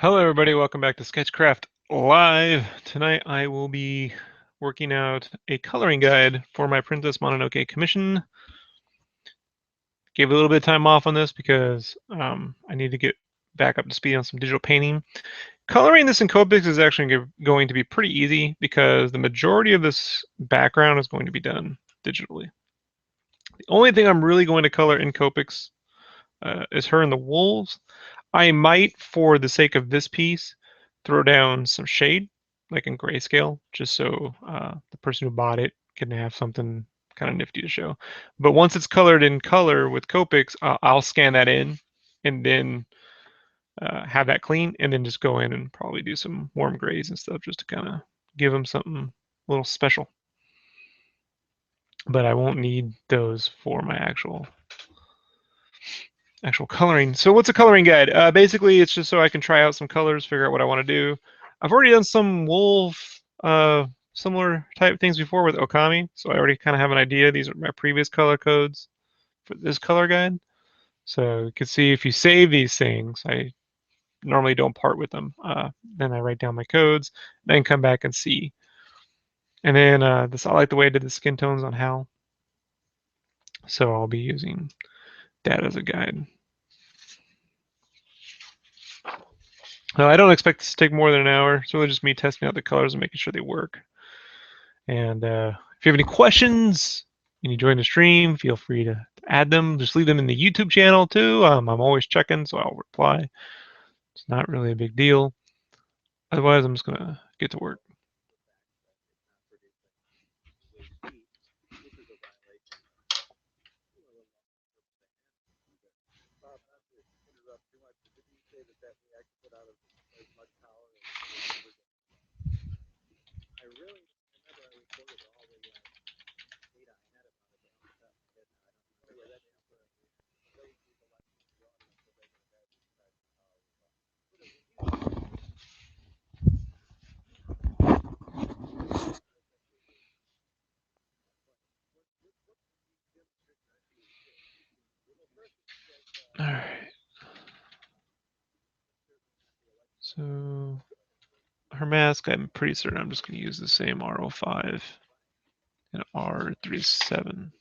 Hello everybody, welcome back to SketchCraft Live. Tonight I will be working out a coloring guide for my Princess Mononoke commission. Gave a little bit of time off on this because I need to get back up to speed on some digital painting. Coloring this in Copic is actually going to be pretty easy because the majority of this background is going to be done digitally. The only thing I'm really going to color in Copic is her and the wolves. I might, for the sake of this piece, throw down some shade, like in grayscale, just so the person who bought it can have something kind of nifty to show. But once it's colored in color with Copics, I'll scan that in and then have that clean, and then just go in and probably do some warm grays and stuff just to kind of give them something a little special. But I won't need those for my actual coloring. So what's a coloring guide? Basically, it's just so I can try out some colors, figure out what I want to do. I've already done some wolf similar type things before with Okami, so I already kind of have an idea. These are my previous color codes for this color guide. So you can see if you save these things, I normally don't part with them. Then I write down my codes, then come back and see. And then I like the way I did the skin tones on Hal. So I'll be using that as a guide. I don't expect this to take more than an hour. It's really just me testing out the colors and making sure they work. And if you have any questions and you join the stream, feel free to add them. Just leave them in the YouTube channel too. I'm always checking, so I'll reply. It's not really a big deal. Otherwise, I'm just going to get to work. All right. So her mask, I'm pretty certain I'm just going to use the same R05 and R37.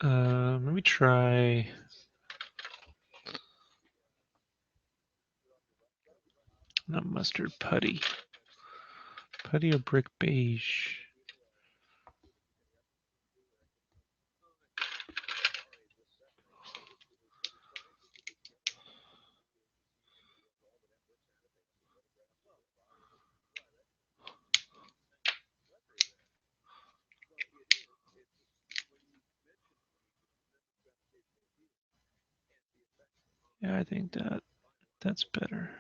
Let me try. Not mustard, putty. Putty or brick beige. Yeah, I think that's better.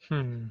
Hmm.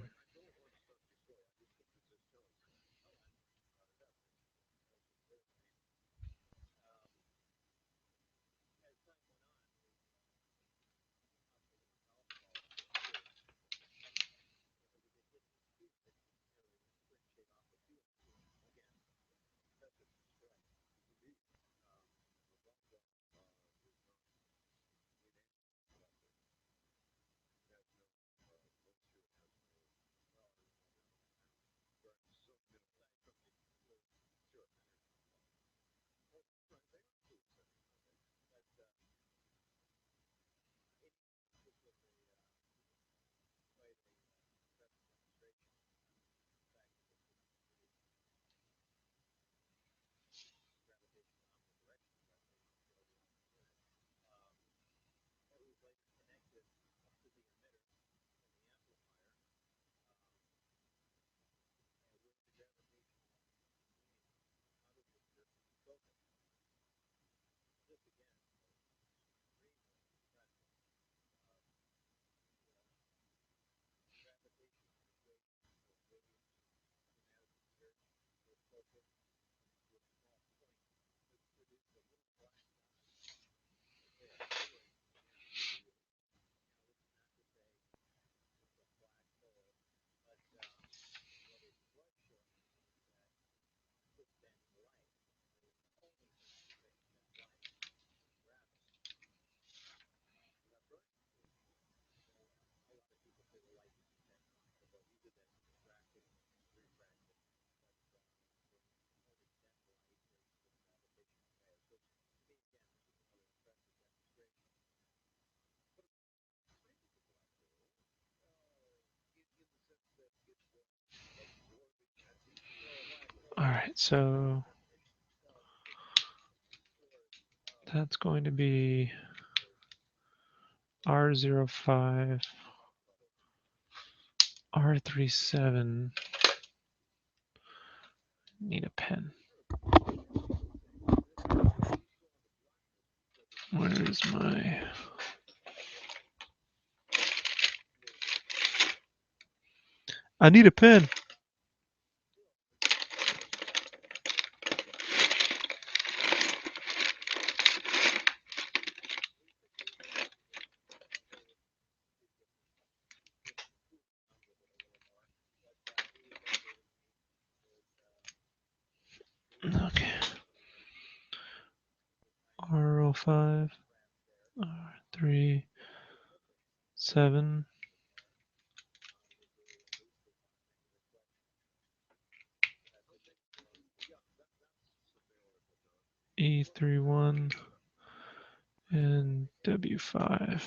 All right, so that's going to be R05, R37. Need a pen. Where is my... I need a pen. Okay. R05, R37. E31 and W5.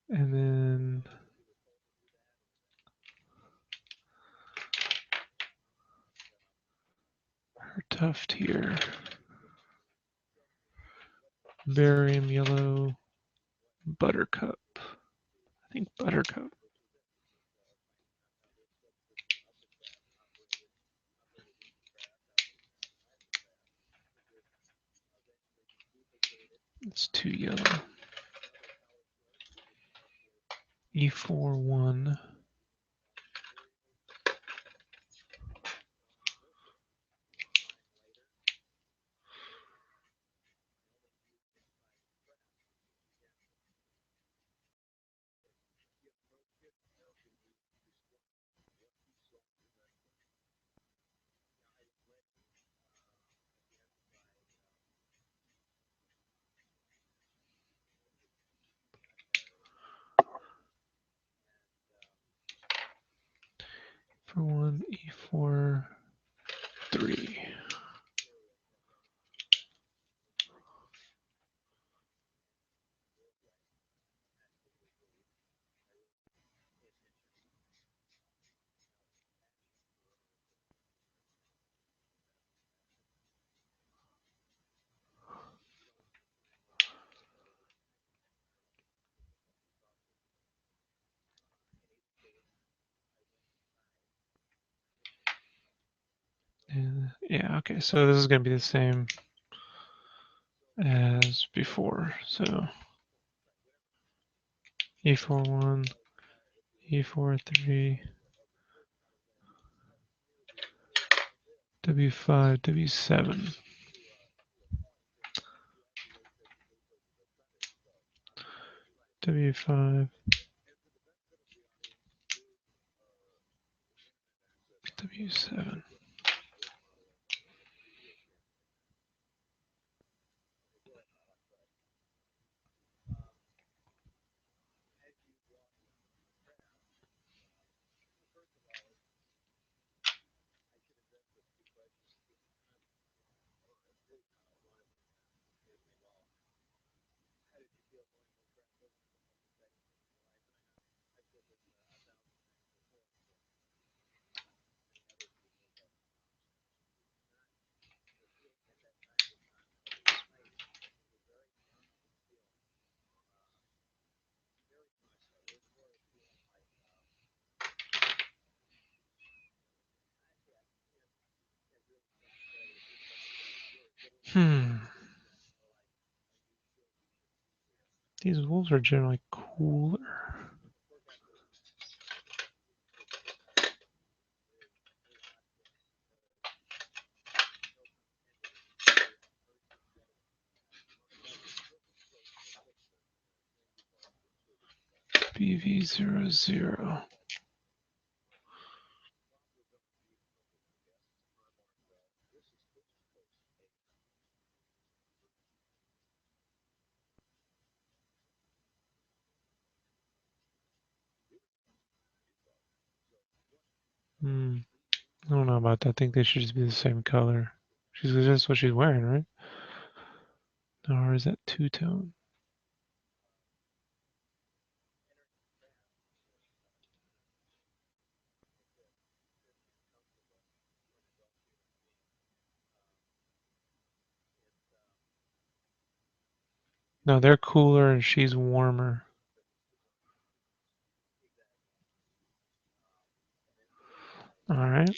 And then her tuft here. Barium yellow, buttercup. I think buttercup. It's too yellow. E4 1. For 1, E4 3. And yeah, okay, so this is going to be the same as before. So E4 1, E4 3, W5, W7. W5, W7. These wolves are generally cooler. BV00. I don't know about that. I think they should just be the same color. That's what she's wearing, right? Or is that two-tone? No, they're cooler and she's warmer. All right.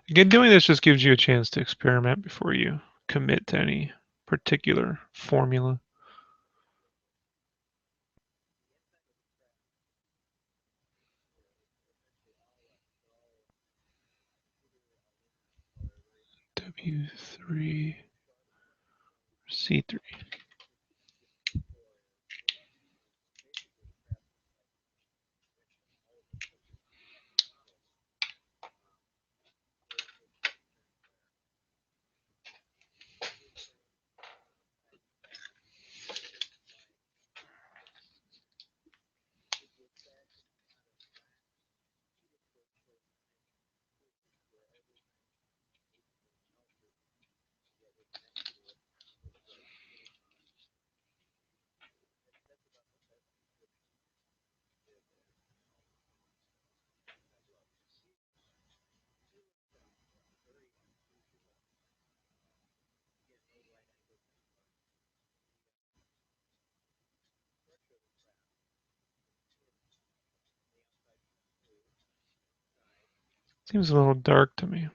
Again, doing this just gives you a chance to experiment before you commit to any particular formula. W3, C3. Seems a little dark to me.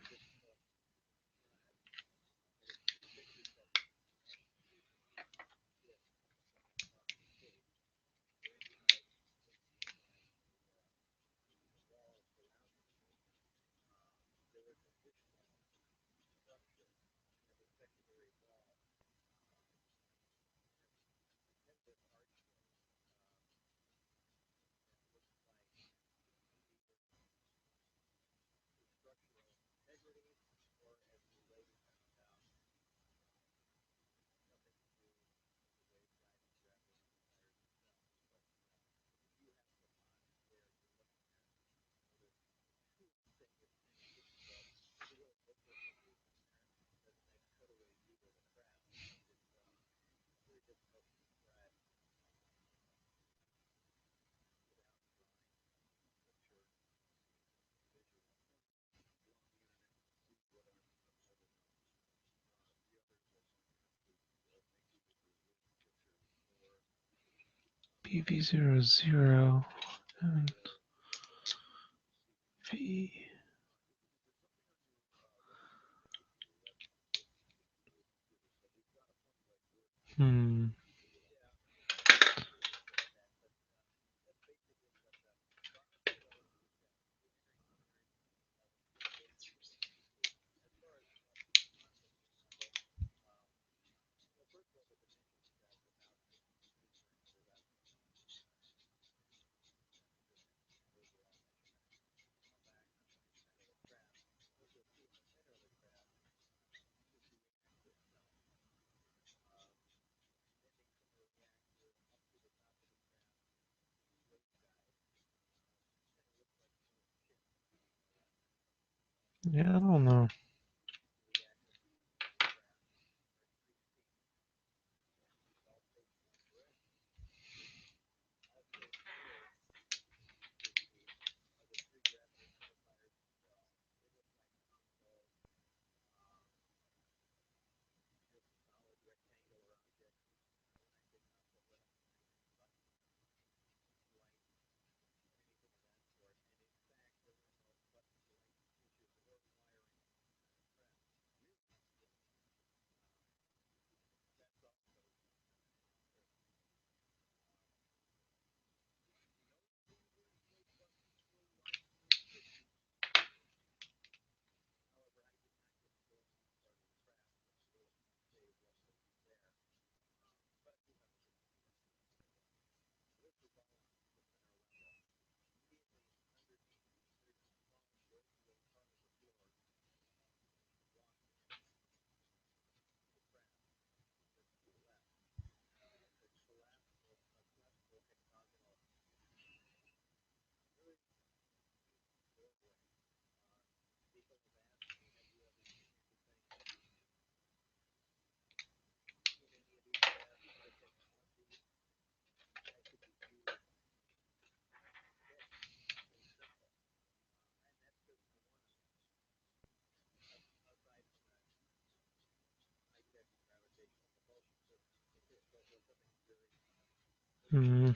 BV00 and V. Hmm. Yeah, I don't know. Hmm.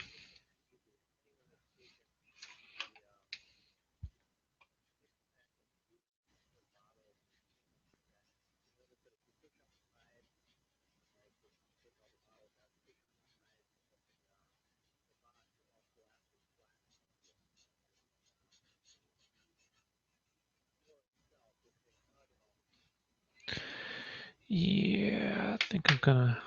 Yeah, I think I'm gonna.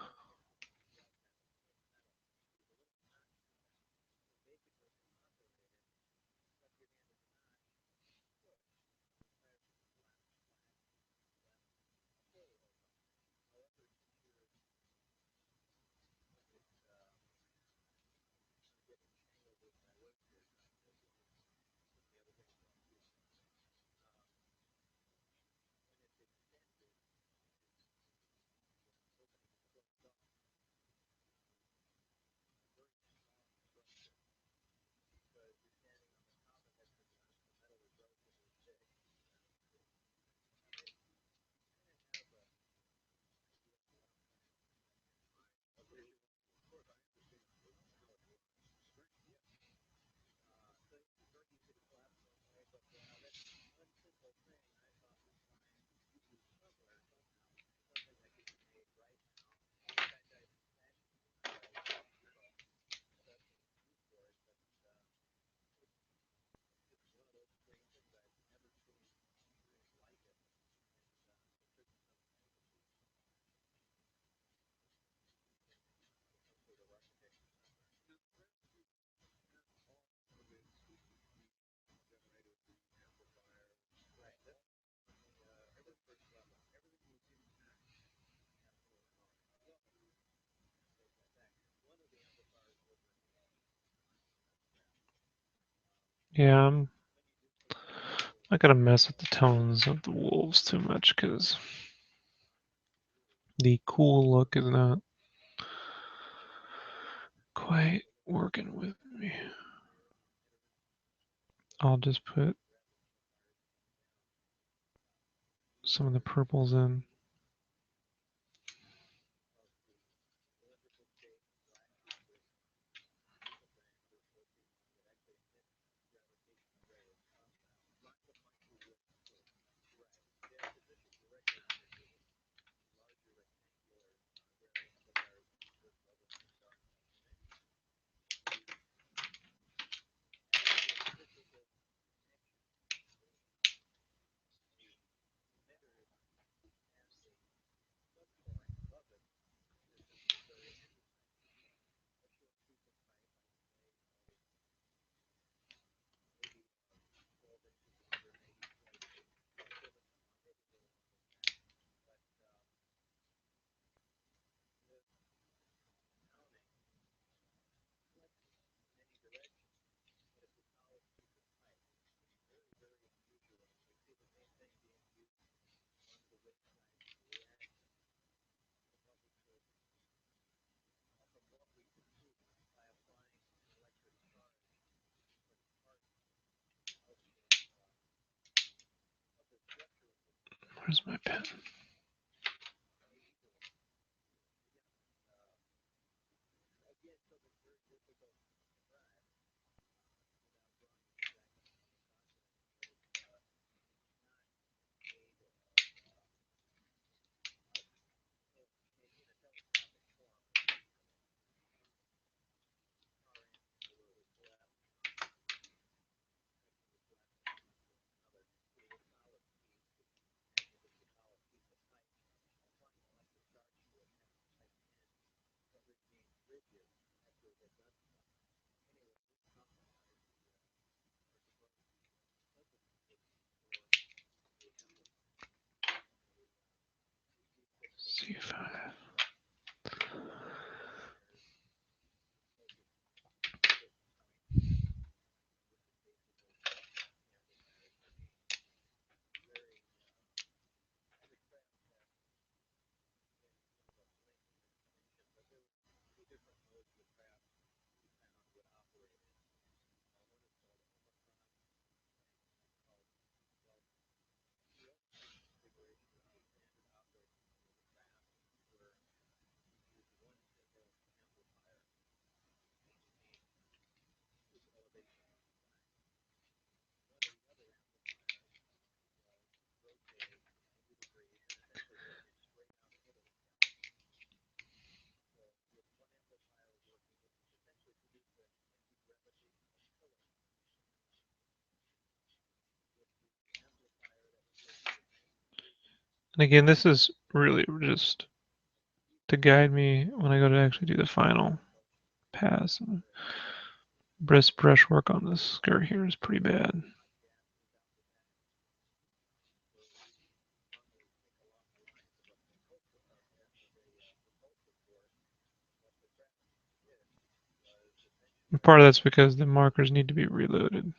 Yeah, I'm not gonna mess with the tones of the wolves too much because the cool look is not quite working with me. I'll just put some of the purples in. Where's my pen? See if I. And again, this is really just to guide me when I go to actually do the final pass. Brisk brushwork on this skirt here is pretty bad. And part of that's because the markers need to be reloaded.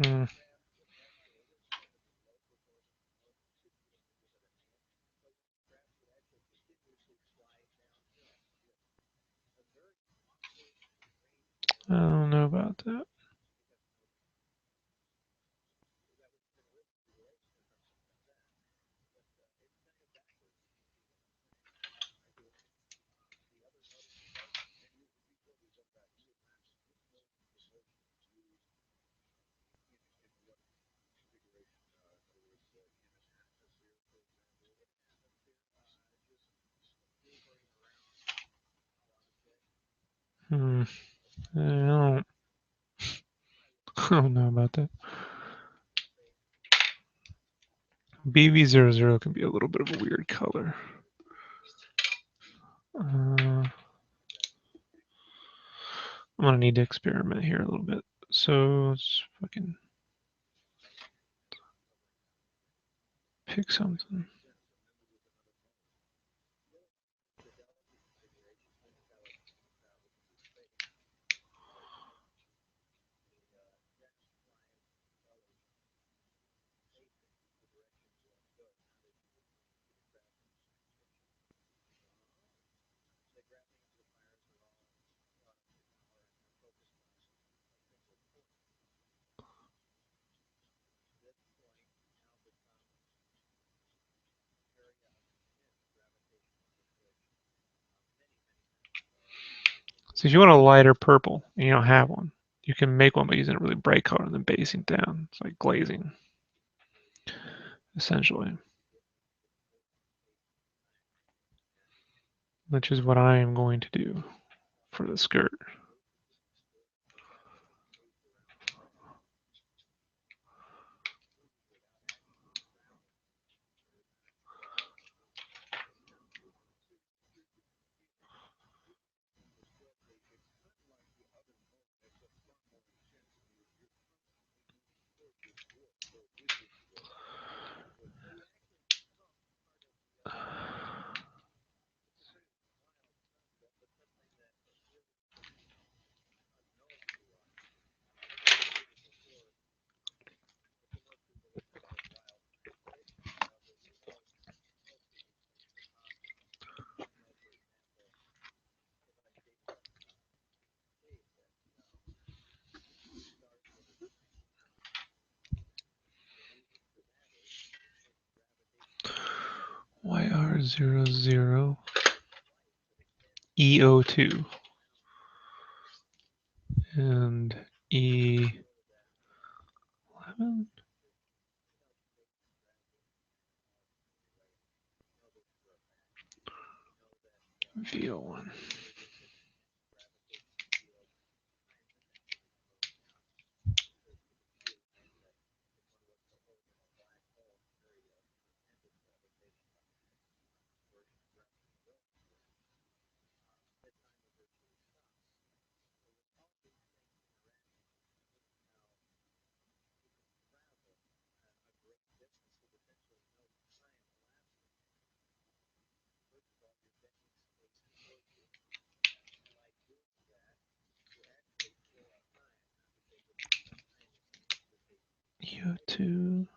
Hmm. I don't know about that. Hmm. I don't know about that. BV00 can be a little bit of a weird color. I'm gonna need to experiment here a little bit. So let's fucking pick something. So if you want a lighter purple and you don't have one, you can make one by using a really bright color and then basing down. It's like glazing, essentially, which is what I am going to do for the skirt. YR00 EO2 and E11 VO1. EO2.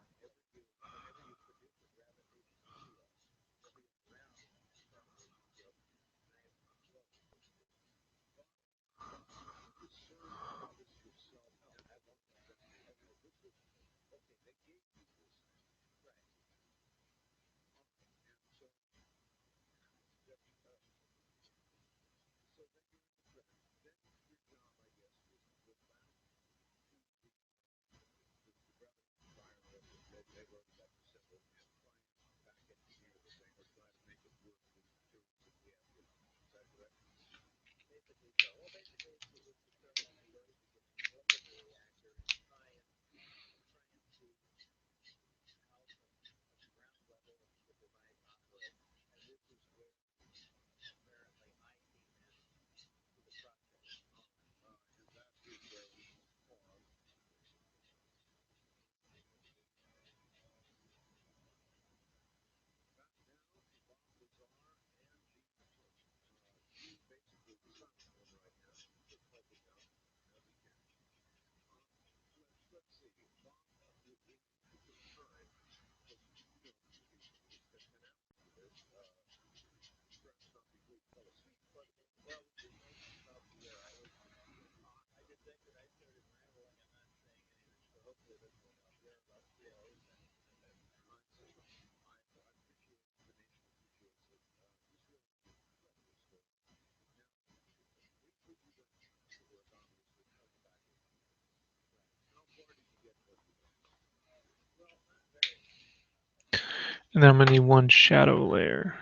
And then I'm gonna need one shadow layer.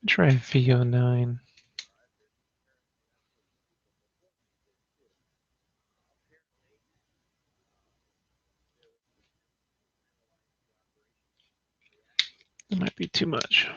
Try VO9. Might be too much.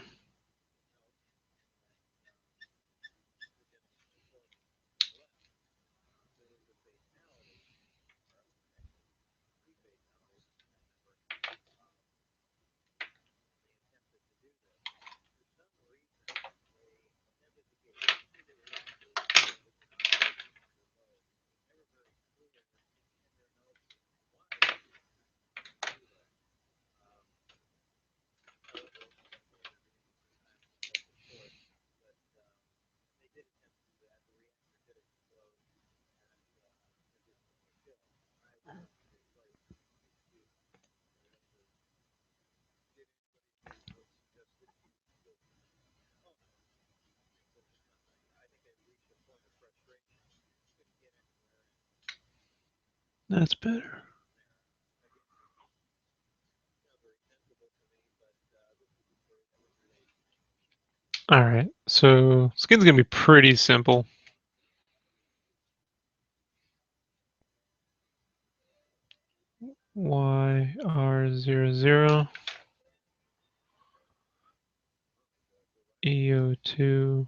That's better. All right, so skin's gonna be pretty simple. YR00 EO2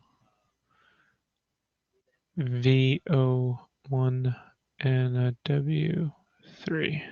VO1 and a W3.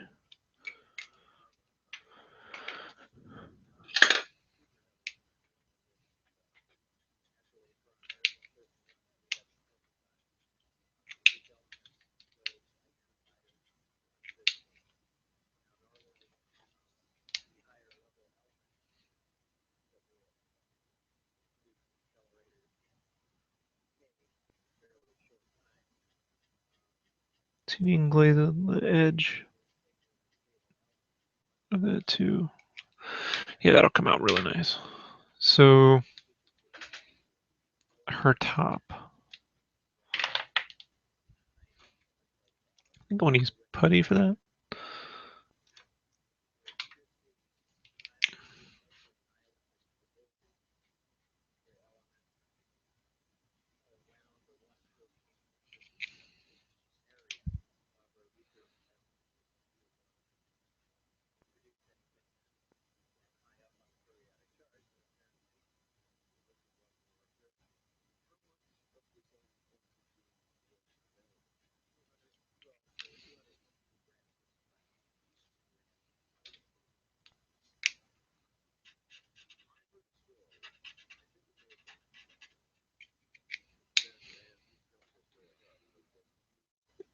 Tuning glaze on the edge of that too. Yeah, that'll come out really nice. So her top. I think I want to use putty for that.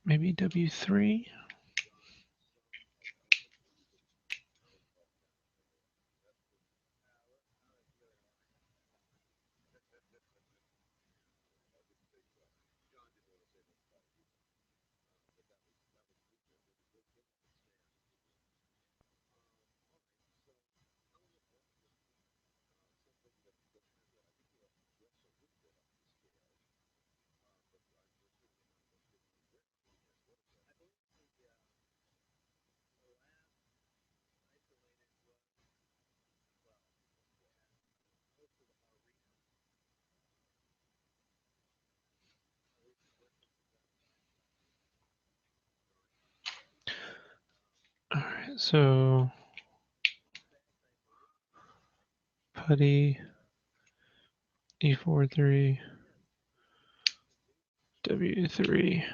Maybe W3. All right, so putty E43 W3.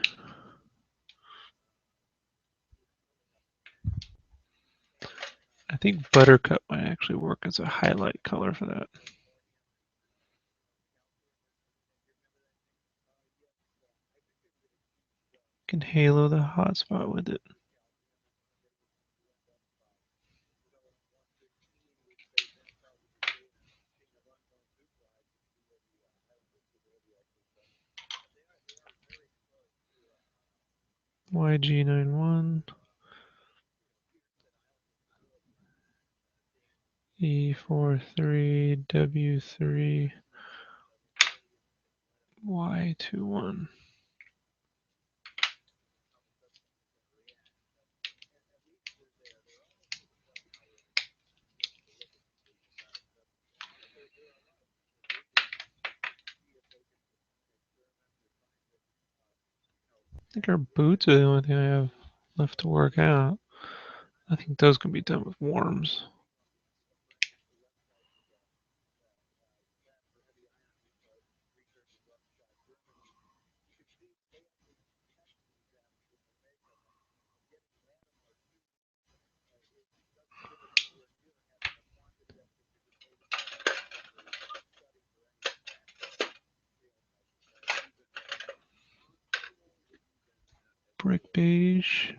I think buttercup might actually work as a highlight color for that. Can halo the hotspot with it. YG91 E43 W3 Y21. I think our boots are the only thing I have left to work out. I think those can be done with worms. Brick beige.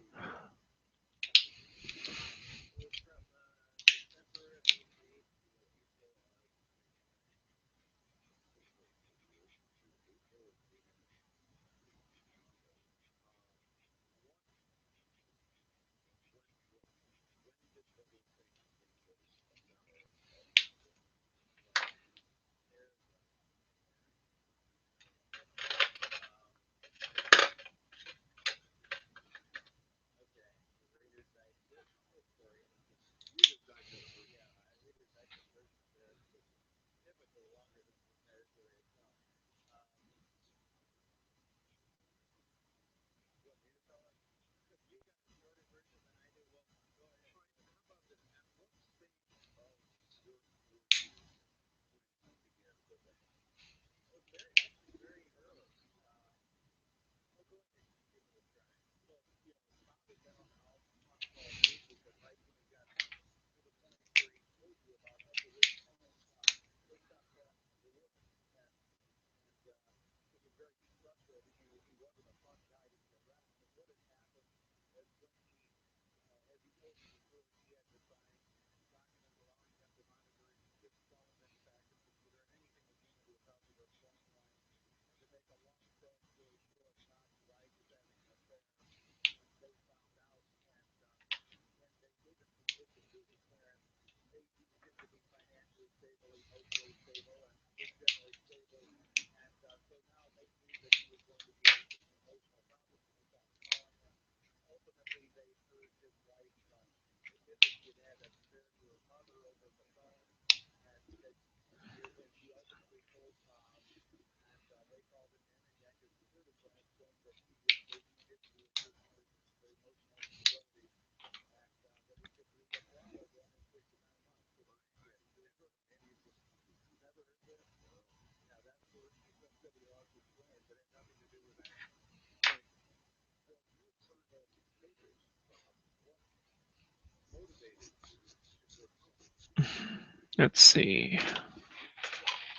Let's see.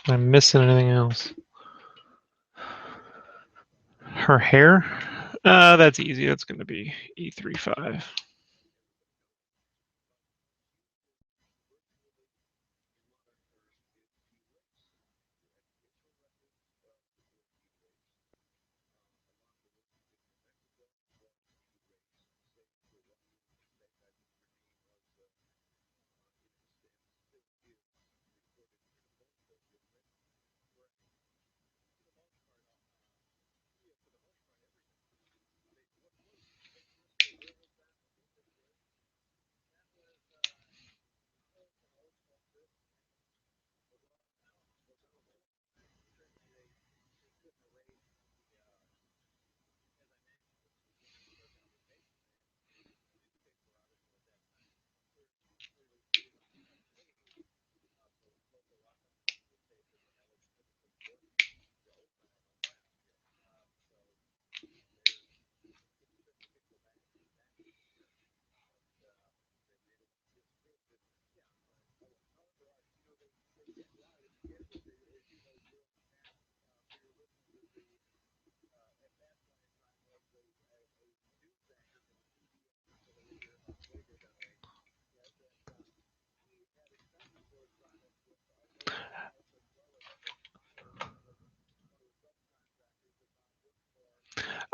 Am I missing anything else? Her hair? That's easy. That's going to be E35.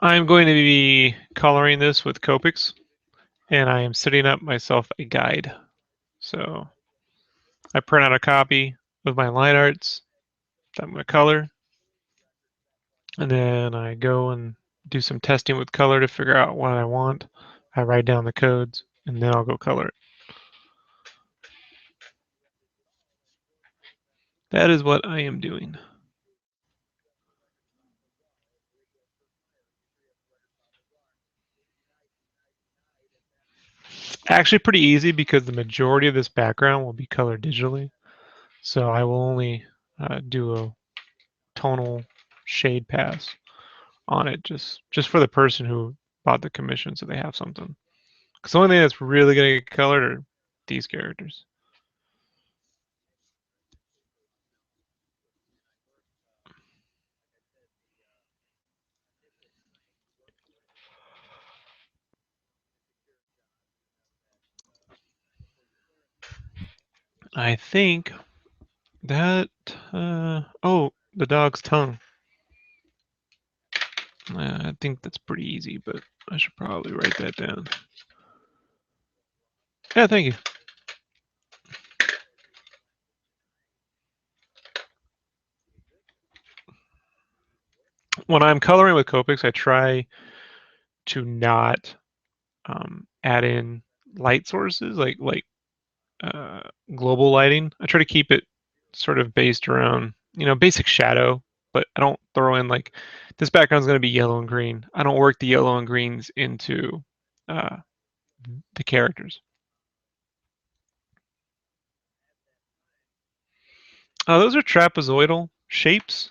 I'm going to be coloring this with Copics, and I am setting up myself a guide. So I print out a copy with my line arts that I'm going to color, and then I go and do some testing with color to figure out what I want. I write down the codes, and then I'll go color it. That is what I am doing. Actually pretty easy because the majority of this background will be colored digitally. So I will only do a tonal shade pass on it just for the person who bought the commission, so they have something. Because the only thing that's really gonna get colored are these characters. I think that oh, the dog's tongue. I think that's pretty easy, but I should probably write that down. Yeah, thank you. When I'm coloring with Copics, I try to not add in light sources like uh, global lighting. I try to keep it sort of based around basic shadow, but I don't throw in like this background's going to be yellow and green. I don't work the yellow and greens into uh, the characters. Those are trapezoidal shapes.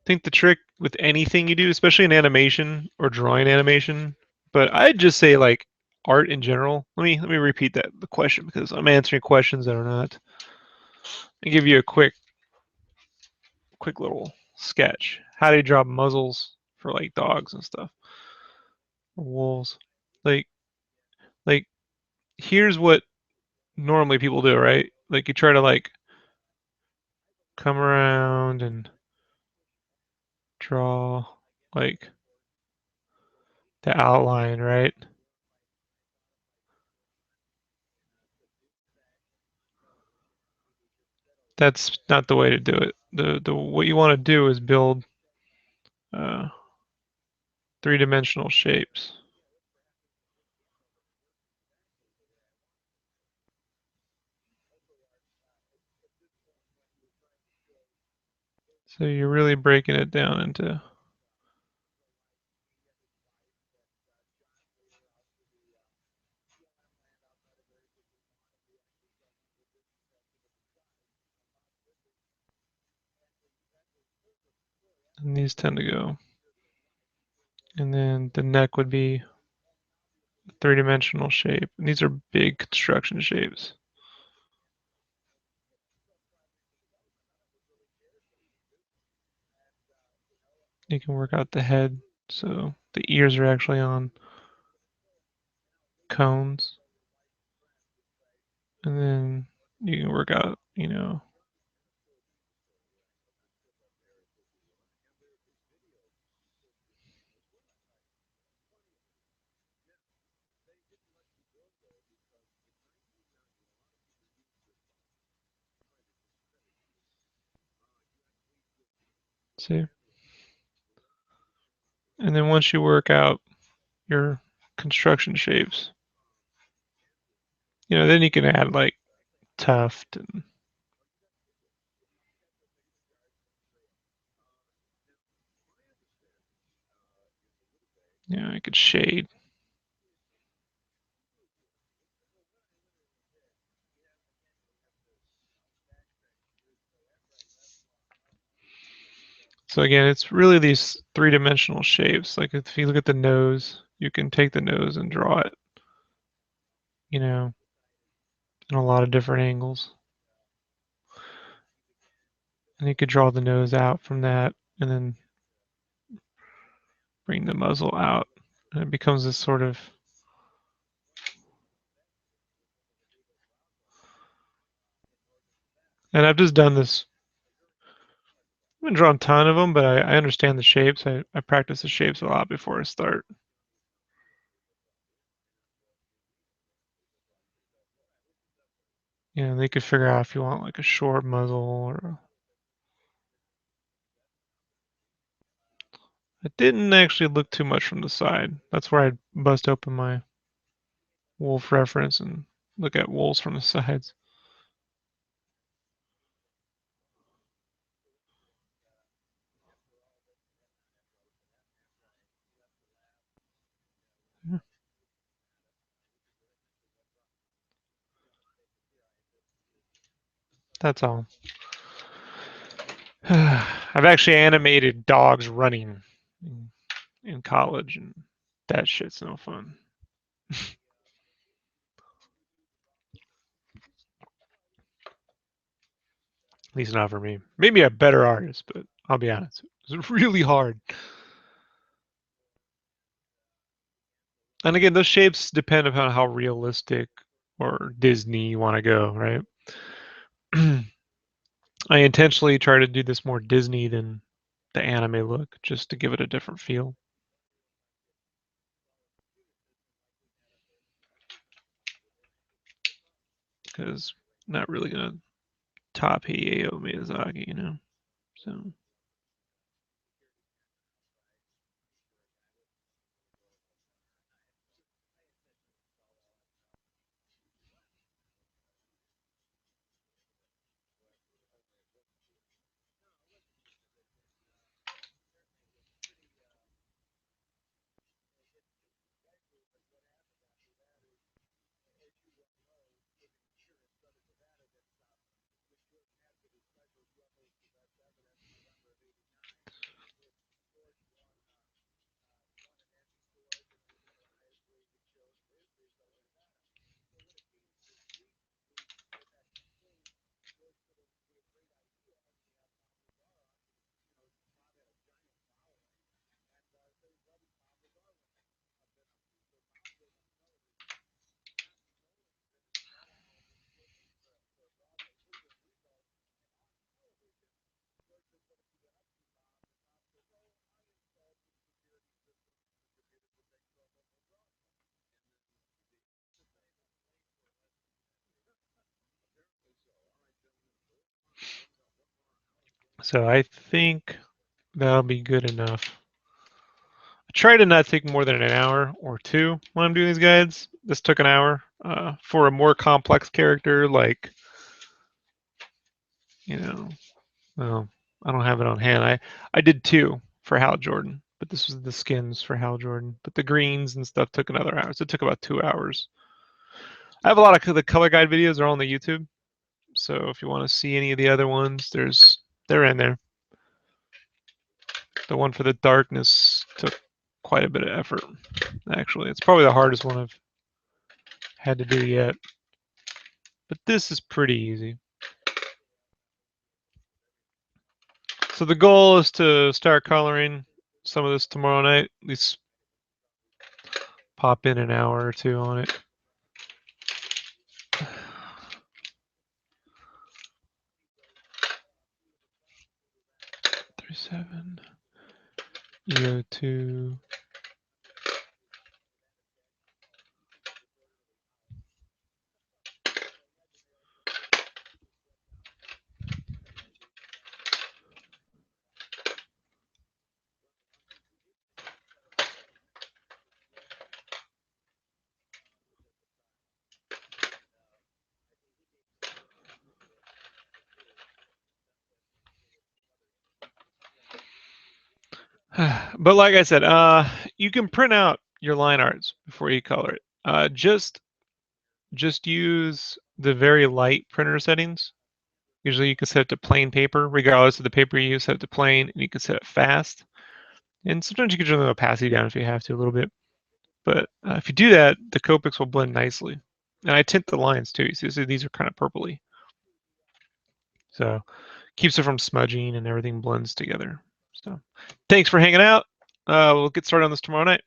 I think the trick with anything you do, especially in animation or drawing animation, but I'd just say like art in general. Let me repeat the question because I'm answering questions that are not. I give you a quick little sketch. How do you draw muzzles for like dogs and stuff or wolves? Like like here's what normally people do, right? Like you try to like come around and draw like the outline, right? That's not the way to do it. The what you want to do is build uh, three-dimensional shapes. So you're really breaking it down into and these tend to go. And then the neck would be a three-dimensional shape. And these are big construction shapes. You can work out the head. So the ears are actually on cones. And then you can work out. See? And then once you work out your construction shapes, then you can add like tuft and you could shade. So again, it's really these three-dimensional shapes. Like if you look at the nose, you can take the nose and draw it, you know, in a lot of different angles. And you could draw the nose out from that and then bring the muzzle out. And it becomes this sort of. And I've just done this. I haven't drawn a ton of them, but I understand the shapes. I practice the shapes a lot before I start. They could figure out if you want like a short muzzle or. I didn't actually look too much from the side. That's where I'd bust open my wolf reference and look at wolves from the sides. Yeah, that's all. I've actually animated dogs running. in college, and that shit's no fun. At least not for me. Maybe a better artist, but I'll be honest, it's really hard. And again, those shapes depend upon how realistic or Disney you want to go, right? I intentionally try to do this more Disney than the anime look, just to give it a different feel. Because I'm not really gonna top Hayao Miyazaki, you know. So I think that'll be good enough. I try to not take more than an hour or two when I'm doing these guides. This took an hour. For a more complex character, like, you know, well, I don't have it on hand. I did two for Hal Jordan, but this was the skins for Hal Jordan. But the greens and stuff took another hour. So it took about 2 hours. I have a lot of the color guide videos are on the YouTube. So if you want to see any of the other ones, they're in there. The one for the darkness took quite a bit of effort, actually. It's probably the hardest one I've had to do yet. But this is pretty easy. So the goal is to start coloring some of this tomorrow night. At least pop in an hour or two on it. 37 EO2. But like I said, you can print out your line arts before you color it. Just use the very light printer settings. Usually you can set it to plain paper, regardless of the paper you use, set it to plain, and you can set it fast. And sometimes you can turn the opacity down if you have to a little bit. But if you do that, the Copics will blend nicely. And I tint the lines too. You see, these are kind of purpley. So keeps it from smudging and everything blends together. So thanks for hanging out. We'll get started on this tomorrow night.